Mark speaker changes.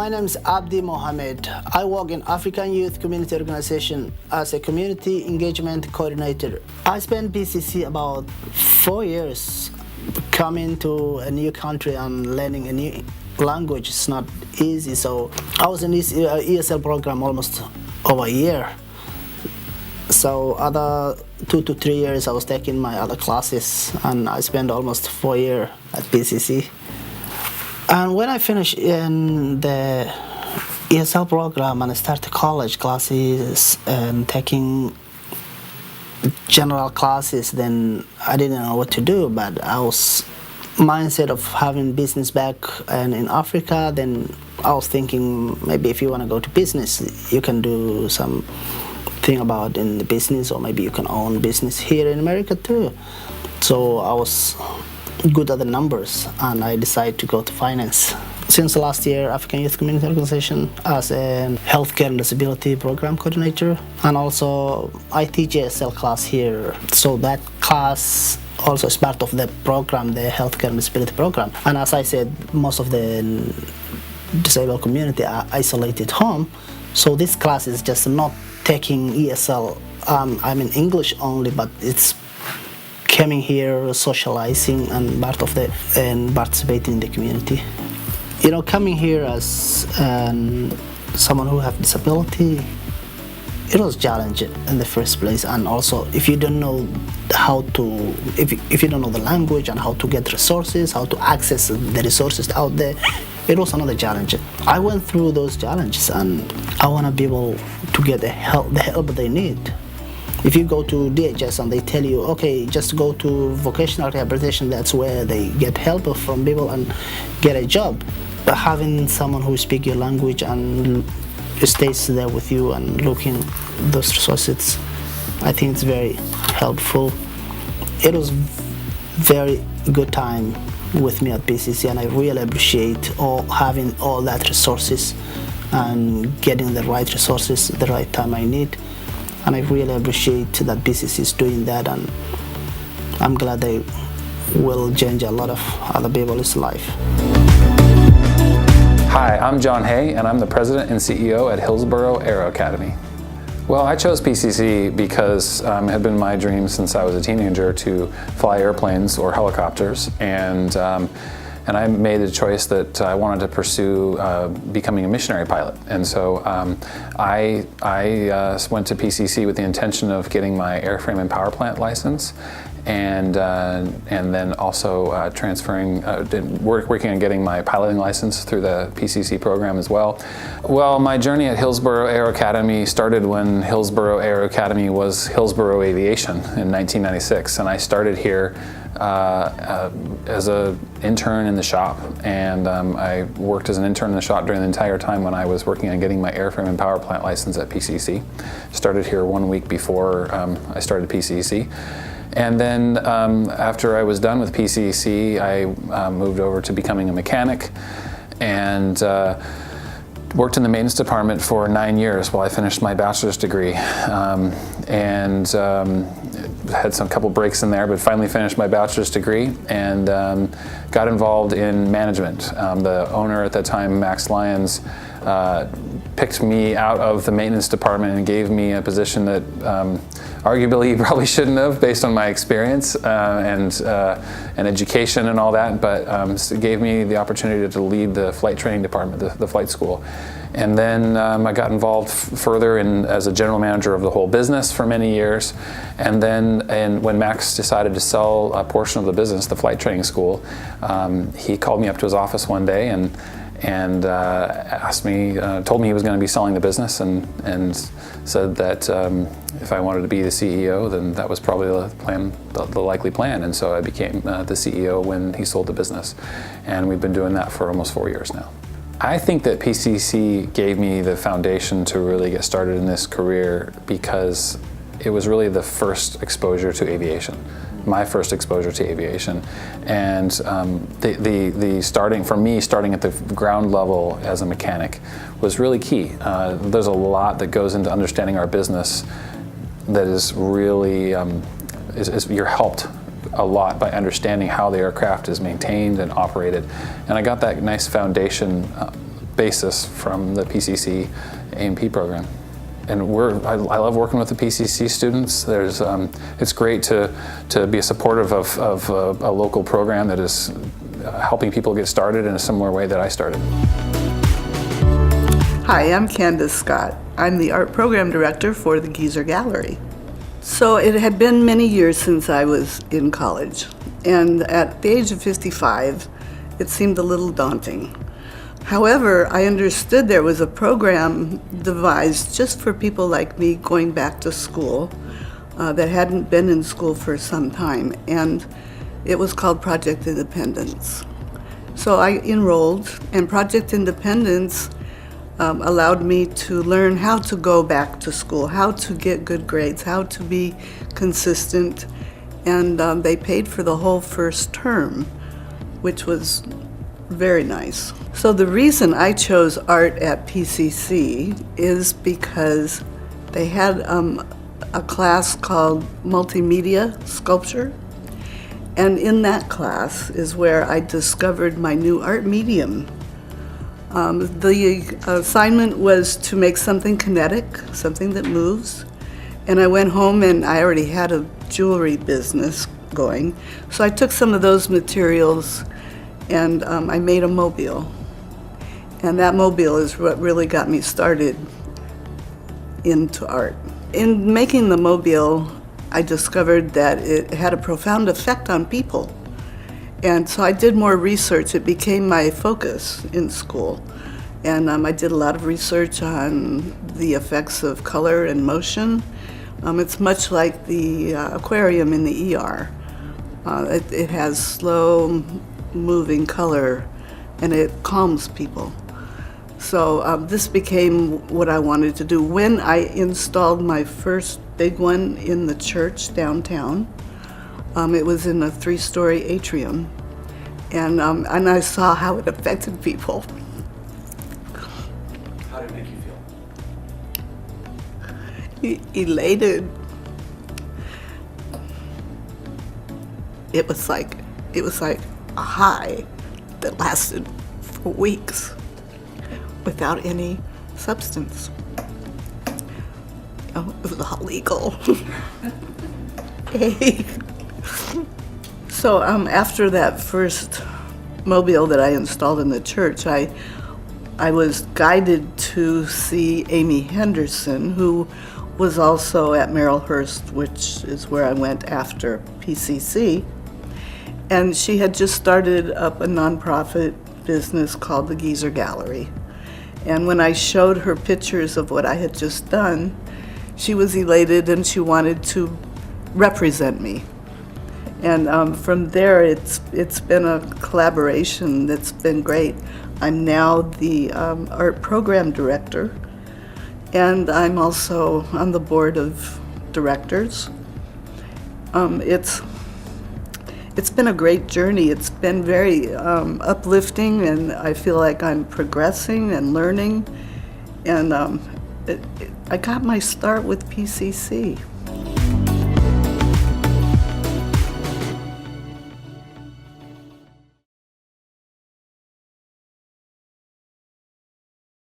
Speaker 1: My name is Abdi Mohammed. I work in African Youth Community Organization as a community engagement coordinator. I spent PCC about 4 years. Coming to a new country and learning a new language is not easy, so I was in this ESL program almost over a year. So other 2 to 3 years I was taking my other classes, and I spent almost 4 years at PCC. And when I finished in the ESL program and I started college classes and taking general classes, then I didn't know what to do, but I was mindset of having business back and in Africa. Then I was thinking maybe if you want to go to business, you can do some thing about in the business, or maybe you can own business here in America too. So I was good at the numbers and I decided to go to finance. Since last year, African Youth Community Organization as a healthcare and disability program coordinator, and also I teach ESL class here. So that class also is part of the program, the healthcare and disability program. And as I said, most of the disabled community are isolated home. So this class is just not taking ESL, I mean English only, but it's coming here, socializing, and participating in the community. You know, coming here as someone who have disability, it was challenging in the first place, and also if you don't know how to, if you don't know the language and how to get resources, how to access the resources out there, it was another challenge. I went through those challenges, and I want to be able to get the help they need. If you go to DHS and they tell you, okay, just go to vocational rehabilitation, that's where they get help from people and get a job. But having someone who speaks your language and stays there with you and looking those resources, I think it's very helpful. It was very good time with me at PCC, and I really appreciate having all that resources and getting the right resources the right time I need. And I really appreciate that PCC is doing that, and I'm glad they will change a lot of other people's life.
Speaker 2: Hi, I'm John Hay, and I'm the President and CEO at Hillsborough Aero Academy. Well, I chose PCC because it had been my dream since I was a teenager to fly airplanes or helicopters, and I made the choice that I wanted to pursue becoming a missionary pilot. And so I went to PCC with the intention of getting my airframe and power plant license, and then also working on getting my piloting license through the PCC program as well. Well, my journey at Hillsborough Aero Academy started when Hillsborough Aero Academy was Hillsborough Aviation in 1996, and I started here as an intern in the shop, and I worked as an intern in the shop during the entire time when I was working on getting my airframe and power plant license at PCC. Started here 1 week before I started PCC. And then after I was done with PCC, I moved over to becoming a mechanic, and worked in the maintenance department for 9 years while I finished my bachelor's degree, had some couple breaks in there, but finally finished my bachelor's degree and got involved in management. The owner at that time, Max Lyons, picked me out of the maintenance department and gave me a position that arguably he probably shouldn't have, based on my experience and education and all that, but it gave me the opportunity to lead the flight training department, the flight school. And then I got involved further as a general manager of the whole business for many years. And then when Max decided to sell a portion of the business, the flight training school, he called me up to his office one day and asked me, told me he was going to be selling the business, and said that if I wanted to be the CEO, then that was probably the likely plan. And so I became the CEO when he sold the business, and we've been doing that for almost 4 years now. I think that PCC gave me the foundation to really get started in this career, because it was really the first exposure to aviation. My first exposure to aviation, and starting at the ground level as a mechanic was really key. There's a lot that goes into understanding our business that is really you're helped a lot by understanding how the aircraft is maintained and operated, and I got that nice foundation basis from the PCC A&P program. And I love working with the PCC students. It's great to be supportive of a local program that is helping people get started in a similar way that I started.
Speaker 3: Hi, I'm Candace Scott. I'm the art program director for the Geezer Gallery. So it had been many years since I was in college, and at the age of 55, it seemed a little daunting. However, I understood there was a program devised just for people like me going back to school that hadn't been in school for some time, and it was called Project Independence. So I enrolled, and Project Independence allowed me to learn how to go back to school, how to get good grades, how to be consistent, and they paid for the whole first term, which was very nice. So the reason I chose art at PCC is because they had a class called Multimedia Sculpture, and in that class is where I discovered my new art medium. The assignment was to make something kinetic, something that moves, and I went home and I already had a jewelry business going, so I took some of those materials and I made a mobile. And that mobile is what really got me started into art. In making the mobile, I discovered that it had a profound effect on people. And so I did more research. It became my focus in school. And I did a lot of research on the effects of color and motion. It's much like the aquarium in the ER. It has slow moving color and it calms people. So this became what I wanted to do. When I installed my first big one in the church downtown, it was in a 3-story atrium, and I saw how it affected people.
Speaker 2: How did it make you feel?
Speaker 3: Elated. It was like a high that lasted for weeks without any substance. Oh, it was all legal. Hey. So after that first mobile that I installed in the church, I was guided to see Amy Henderson, who was also at Merrillhurst, which is where I went after PCC. And she had just started up a nonprofit business called the Geezer Gallery. And when I showed her pictures of what I had just done, she was elated and she wanted to represent me. And from there, it's been a collaboration that's been great. I'm now the art program director, and I'm also on the board of directors. It's been a great journey. It's been very uplifting, and I feel like I'm progressing and learning. And I got my start with PCC.